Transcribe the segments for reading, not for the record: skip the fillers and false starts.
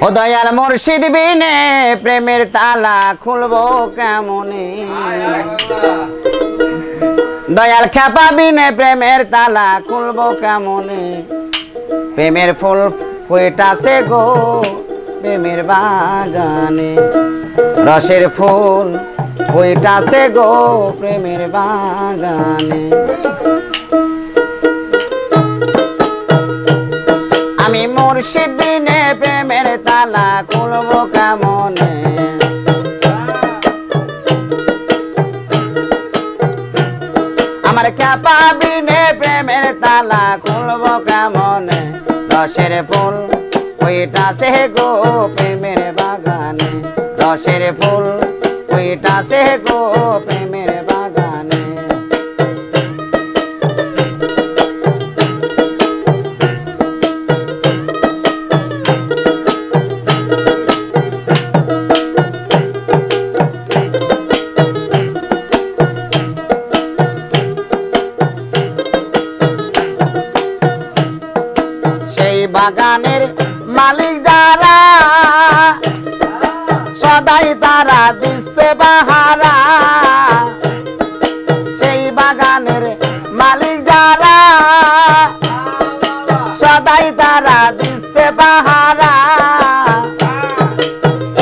ও দয়াল মুর্শিদ বিনে প্রেমের তালা খুলবো কেমনে দয়াল খেপা বিনে প্রেমের তালা খুলবো কেমনে প্রেমের ফুল ফুটেছে গো প্রেমের বাগানে রসের ফুল ফুটেছে গো প্রেমের বাগানে আমি মুর্শিদ বিনে প্রেমের তালা খুলবো কেমনে আমার খেপা বিনে প্রেমের তালা খুলবো কেমনে রসের ফুল ফুটেছে গো প্রেমের বাগানে রসের ফুল ফুটেছে গো প্রেমের বাগানে সেই বাগানের মালিক যারা সদাই তারা দিচ্ছে বাহারা সেই বাগানের মালিক যারা সদাই তারা দিচ্ছে বাহারা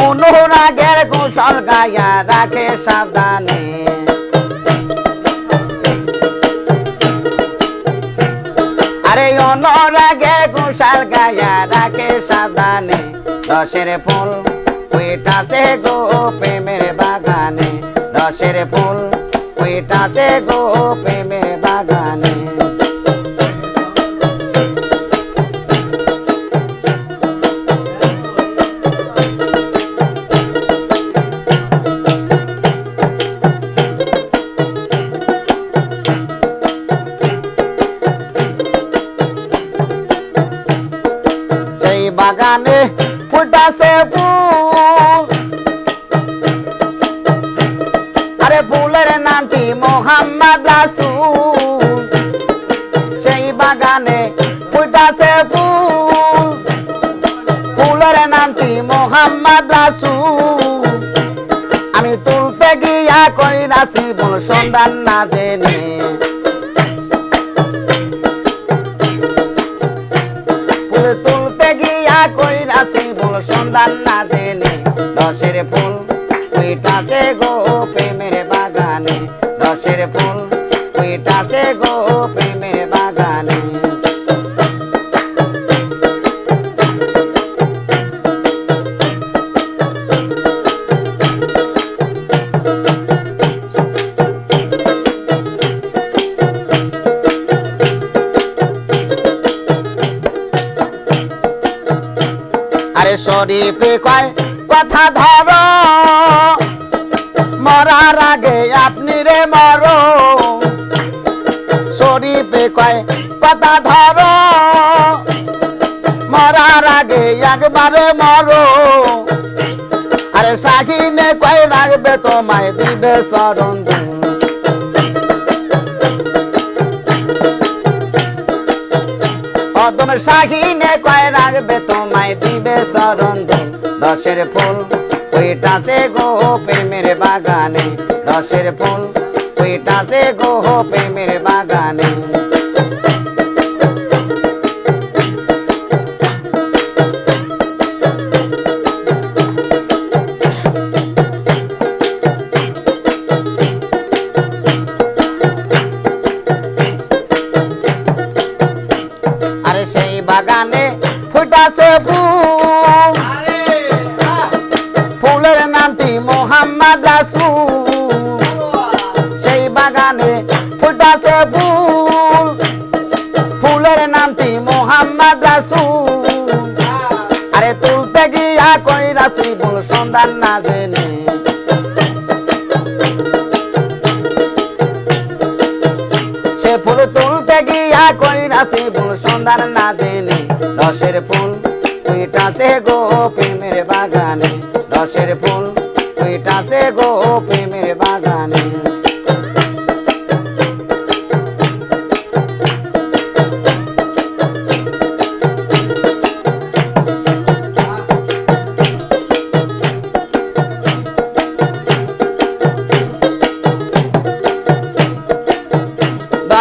অনুরাগের কুশল গায়া রাখে সাবধানে আরে অনুরাগের কুশল গায়া রাখে সাবধানে রসের ফুল ফুটেছে গো প্রেমের বাগানে রসের ফুল ফুটেছে গো প্রেমের বাগানে সেই বাগানে ফুটেছে ফুল আরে ফুলের নামটি মোহাম্মদ রাসূল সেই বাগানে ফুটেছে ফুল ফুলের নামটি মোহাম্মদ রাসূল আমি তুলতে গিয়া কইরাছি ভুল সন্ধান না জেনে ফুল তুলতে গিয়া কইরাছি ভুল সন্ধান না জেনে রসের ফুল ফুটেছে গো প্রেমের বাগানে রসের ফুল ফুটেছে গো প্রেমের বাগানে আরে শরীফে কয় কথা ধরো মরার আগে আপনি রে মরো শরীফে কয় কথা ধরো মরার আগে একবারে মরো আরে শাহিনে কয় রাখবে তোমায় দিবে শরণ তুমি শাহিনে কয় রাখবে তোমায় দিবে শরণ রসের ফুল ফুটেছে গো প্রেমের বাগানে রসের ফুল ফুটেছে গো প্রেমের বাগানে আরে সেই বাগানে ফুটেছে ফুল ফুলের নামটি মোহাম্মদ রাসূল সেই বাগানে ফুটেছে ফুল ফুলের নামটি মোহাম্মদ রাসূল আরে তুলতে গিয়া কইরাছি ভুল সন্ধান না জেনে সে ফুল তুলতে গিয়া কইরাছি ভুল সন্ধান না জেনে রসের ফুল ফুটেছে গো প্রেমের বাগানে রসের ফুল ফুটেছে গো প্রেমের বাগানে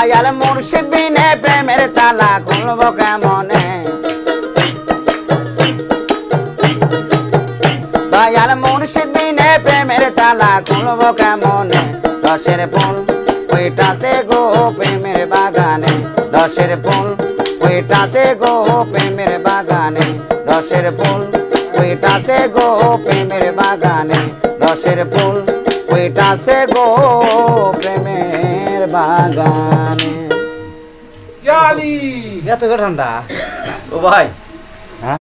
দয়াল মুর্শিদ বিনে প্রেমের তালা খুলব কেমনে দয়াল মুর্শিদ বিনে প্রেমের তালা খুলব কেমনে রসের ফুল ওইটাছে গো প্রেমের বাগানে রসের ফুল ওইটাছে গো প্রেমের বাগানে রসের ফুল ওইটাছে গো প্রেমের বাগানে রসের ফুল ওইটাছে গো প্রেমের বাগানে ইয়ালি এত ঠান্ডা ও ভাই